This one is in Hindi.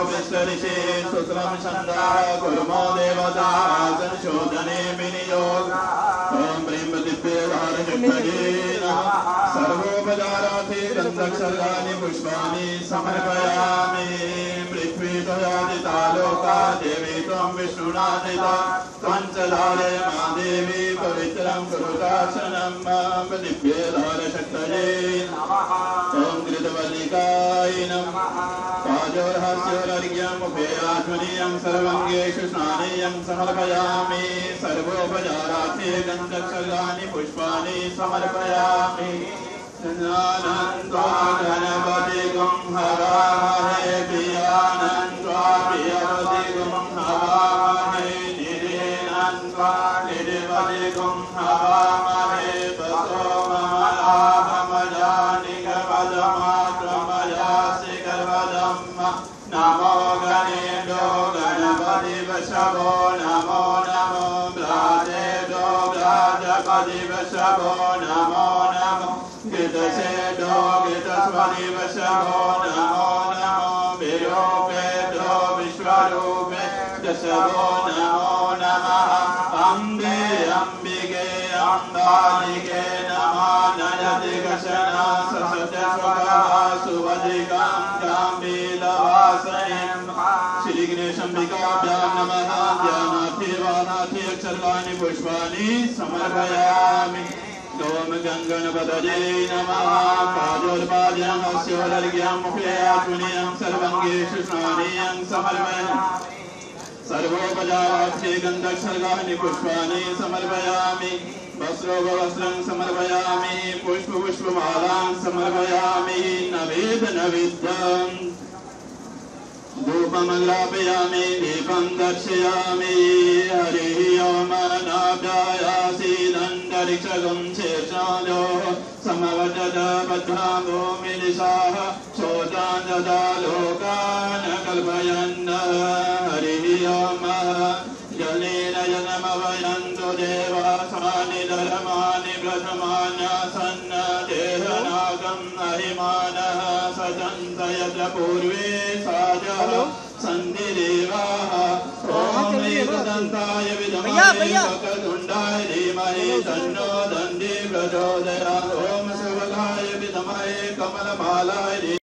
विश्वऋषि सुस्रं छन्दः कुर्मो देवता संशोधने विनियोग ॐ ब्रह्मदिव्यधारचक्षजे सर्वोपचारार्थे गन्धक्षर्गाणि पुष्पाणि समर्पयामि पृथ्वी त्वयादिता लोका देवी त्वं विष्णुनादिता त्वं च धारय मा देवी पवित्रं कुरुताशनं मां दिव्यधारचक्षजे ॐ कृतवल्लिकाय नमः पाजोर्हास्योरर्घ्यम् उभयाध्वनीयं सर्वङ्गेषु स्नानेयं समर्पयामि सर्वोपचारार्थे गन्धक्षर्गाणि पुष्पाणि समर्पयामि नन्दन्त्वा गणपतिगुं हवामहे प्रियानन्त्वा प्रियपतिगुं हवामहे निरेनन्त्वा निरपतिगुं हवामहे वसो ममलाभमजानिकपदमात्रमयासि गर्वदम् नमो गणेभ्यो गणपति वशवो नमो नमो भ्रातेभ्यो भ्राजपति वशवो नमो नमो गितसेभ्यो गितस्वति वशवो नमो नमो विरूपेभ्यो विश्वरूपे दशवो नमो नमः अम्बे अम्बिके अम्बालिके नमः नयति गशना ससत्यस्वकः सुवधिकां गाम्भीरवासनीं श्री गणेशाम्बिकाभ्यां नमः ध्यानार्थे वाहनार्थे अक्षराणि पुष्पाणि समर्पयामि ओम गंगणपतये नमः पादोर्पाद्यं हस्योरर्घ्यं मुखेयात्मनीयं सर्वङ्गेषु स्नानेयं समर्पयामि सर्वोपचारार्थे गन्धक्षर्गाणि पुष्पाणि समर्पयामि वस्त्रोपवस्त्रं समर्पयामि पुष्पमालां समर्पयामि नवेद्यं धूपमग्रापयामि दीपं दर्शयामि हरिः ओम नाभ्यायासीदन्तरिक्षगं शेषालो समवजत बद्धां भूमिनिशाः शोचान् ददा लोकान् कल्पयन् हरिः ओम जलेन जनमवयन्तु देवासानि धर्माणि प्रथमान्यासन् देहनागम् अहिमानः सजन्त यत्र पूर्वे साजः सन्ति देवाः ॐ एकदन्ताय विद्महे वक्रतुण्डाय धीमहि तन्नो दन्ति प्रचोदयात् ॐ सुभगाय विद्महे कमलमालाय